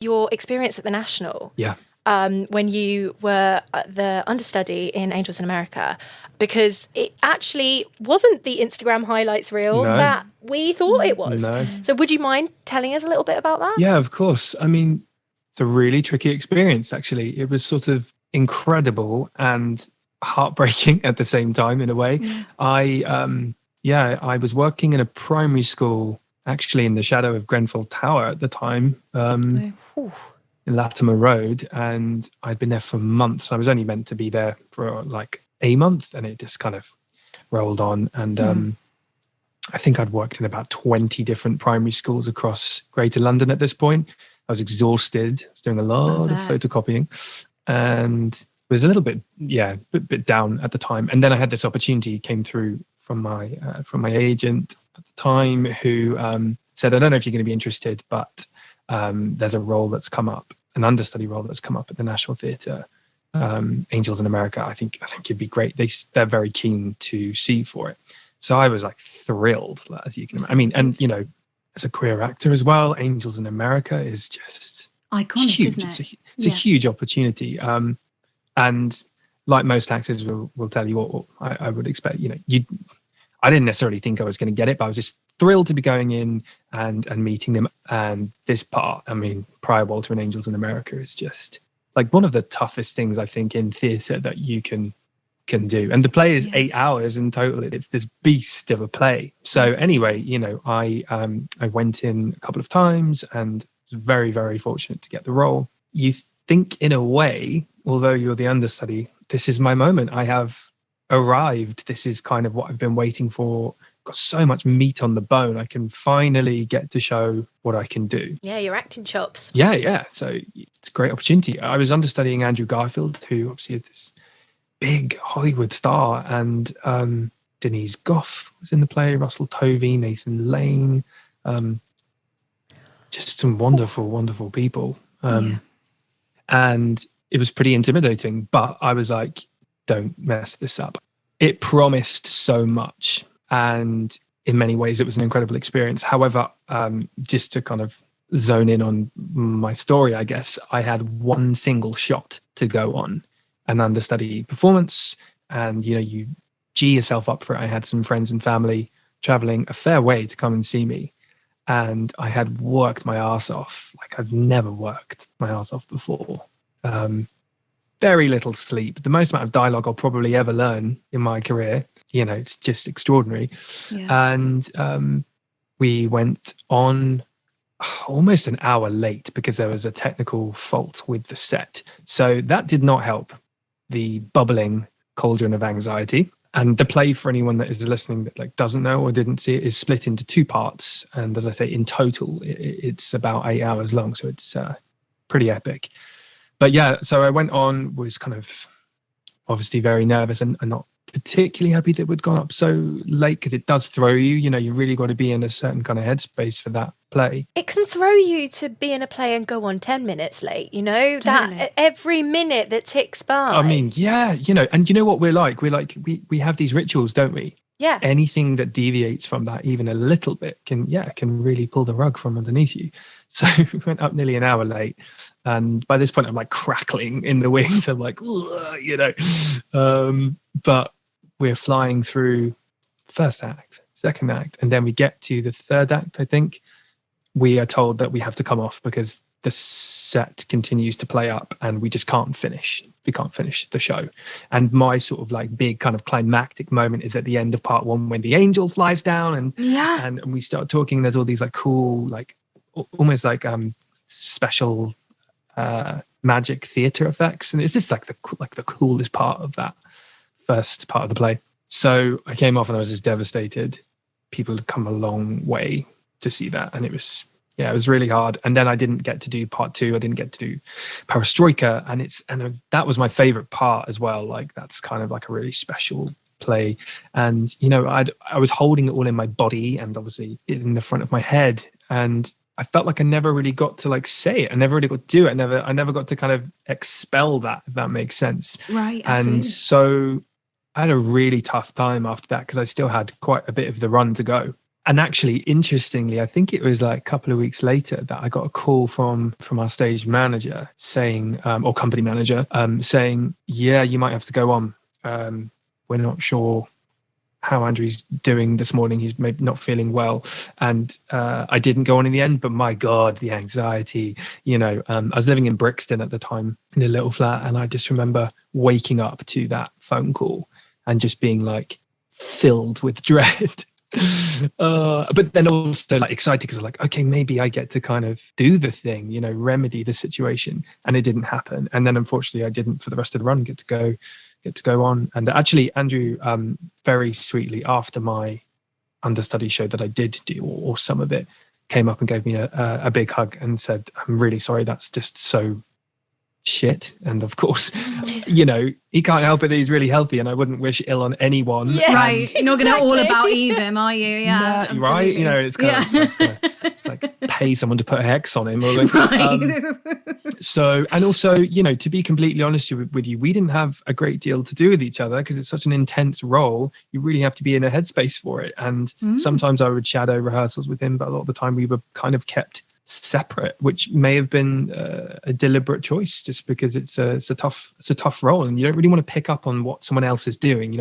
your experience at the National. Yeah. When you were the understudy in Angels in America, because it actually wasn't the Instagram highlights reel that we thought it was. No. So would you mind telling us a little bit about that? Yeah, of course. I mean, it's a really tricky experience, actually. It was sort of incredible and heartbreaking at the same time, in a way. Yeah. I was working in a primary school, actually in the shadow of Grenfell Tower at the time. In Latimer Road, and I'd been there for months. I was only meant to be there for like a month, and it just kind of rolled on. And I think I'd worked in about 20 different primary schools across Greater London at this point. I was exhausted. I was doing a lot of photocopying, and was a little bit, bit down at the time. And then I had this opportunity came through from my agent at the time, who said, "I don't know if you're going to be interested, but there's a role that's come up, an understudy role that's come up at the National Theatre, Angels in America. I think it'd be great. They're very keen to see you for it." So I was like thrilled, as you can imagine. I mean, and you know, as a queer actor as well, Angels in America is just iconic, huge. isn't it? It's a huge opportunity. And like most actors will tell you what I would expect. You know, I didn't necessarily think I was going to get it, but I was just thrilled to be going in and meeting them. And this part, I mean, Prior Walter and Angels in America is just like one of the toughest things I think in theatre that you can do. And the play is 8 hours in total. It's this beast of a play. So anyway, you know, I went in a couple of times and was very, very fortunate to get the role. You think in a way, although you're the understudy, this is my moment. I have arrived. This is kind of what I've been waiting for. Got so much meat on the bone. I can finally get to show what I can do. Yeah, your acting chops. Yeah. So it's a great opportunity. I was understudying Andrew Garfield, who obviously is this big Hollywood star, and Denise Gough was in the play, Russell Tovey, Nathan Lane, just some wonderful people. And it was pretty intimidating, but I was like, don't mess this up. It promised so much, and in many ways it was an incredible experience. However, just to kind of zone in on my story, I guess, I had one single shot to go on an understudy performance, and you know, you gee yourself up for it. I had some friends and family traveling a fair way to come and see me, and I had worked my arse off like I've never worked my arse off before. Very little sleep, the most amount of dialogue I'll probably ever learn in my career. You know, it's just extraordinary. And we went on almost an hour late because there was a technical fault with the set, so that did not help the bubbling cauldron of anxiety. And the play, for anyone that is listening that like doesn't know or didn't see it, is split into 2 parts, and as I say, in total it's about 8 hours long, so it's pretty epic. But yeah, so I went on, was kind of obviously very nervous and not particularly happy that we'd gone up so late, because it does throw you. You know, you really got to be in a certain kind of headspace for that play. It can throw you to be in a play and go on 10 minutes late, you know, Totally. that every minute that ticks by. I mean, yeah, you know, and you know what we're like? We have these rituals, don't we? Yeah. Anything that deviates from that even a little bit can really pull the rug from underneath you. So we went up nearly an hour late, and by this point I'm like crackling in the wings. I'm like, you know, but we're flying through first act, second act, and then we get to the third act. I think we are told that we have to come off because the set continues to play up and we just can't finish. We can't finish the show. And my sort of like big kind of climactic moment is at the end of part 1 when the angel flies down and we start talking. There's all these like cool, like almost like special magic theater effects, and it's just like the coolest part of that first part of the play. So I came off and I was just devastated. People had come a long way to see that, and it was really hard. And then I didn't get to do part 2. I didn't get to do Perestroika, and that was my favorite part as well. Like that's kind of like a really special play, and you know, I was holding it all in my body and obviously in the front of my head, and I felt like I never really got to like say it. I never really got to do it. I never got to kind of expel that, if that makes sense. Right, absolutely. And so I had a really tough time after that because I still had quite a bit of the run to go. And actually, interestingly, I think it was like a couple of weeks later that I got a call from our stage manager saying, or company manager, saying, yeah, you might have to go on. We're not sure how Andrew's doing this morning. He's maybe not feeling well. And I didn't go on in the end, but my God, the anxiety, I was living in Brixton at the time in a little flat. And I just remember waking up to that phone call and just being like filled with dread. But then also like excited because I'm like, okay, maybe I get to kind of do the thing, remedy the situation. And it didn't happen. And then unfortunately I didn't for the rest of the run get to go on. And actually Andrew very sweetly after my understudy show that I did do, or some of it, came up and gave me a big hug and said, I'm really sorry, that's just so shit. And of course, he can't help it that he's really healthy, and I wouldn't wish ill on anyone. Yeah, right. You're not going to all about Eve him, are you? Yeah, nah, right. It's kind of like, it's like pay someone to put a hex on him. Or like, right. So, and also, to be completely honest with you, we didn't have a great deal to do with each other because it's such an intense role. You really have to be in a headspace for it. And sometimes I would shadow rehearsals with him, but a lot of the time we were kind of kept separate, which may have been a deliberate choice, just because it's a tough role, and you don't really want to pick up on what someone else is doing.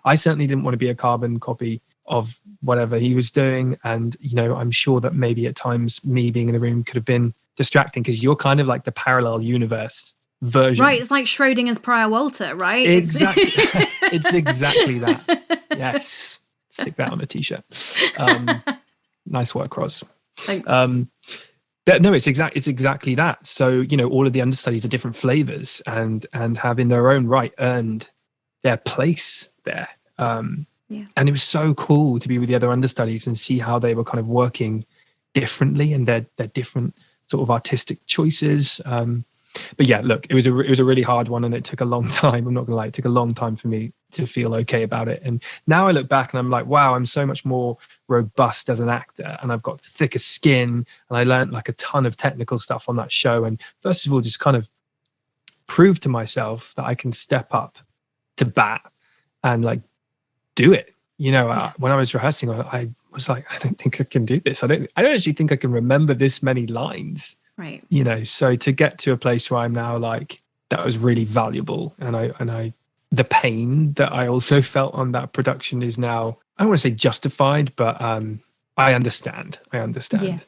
I certainly didn't want to be a carbon copy of whatever he was doing, and I'm sure that maybe at times me being in the room could have been distracting because you're kind of like the parallel universe version, right? It's like Schrodinger's Prior Walter, right? Exactly. It's exactly that. Yes, stick that on a t-shirt. Nice work, Roz. Thanks. But no, it's exactly that. So all of the understudies are different flavors and have in their own right earned their place there. And it was so cool to be with the other understudies and see how they were kind of working differently and their different sort of artistic choices. But yeah, look, it was a really hard one, and it took a long time. I'm not gonna lie, it took a long time for me to feel okay about it. And now I look back and I'm like, wow, I'm so much more robust as an actor, and I've got thicker skin, and I learned like a ton of technical stuff on that show. And first of all, just kind of prove to myself that I can step up to bat and like do it. When I was rehearsing, I was like, I don't think I can do this. I don't actually think I can remember this many lines. Right. So to get to a place where I'm now like, that was really valuable. And I the pain that I also felt on that production is now, I don't want to say justified, but I understand. Yeah.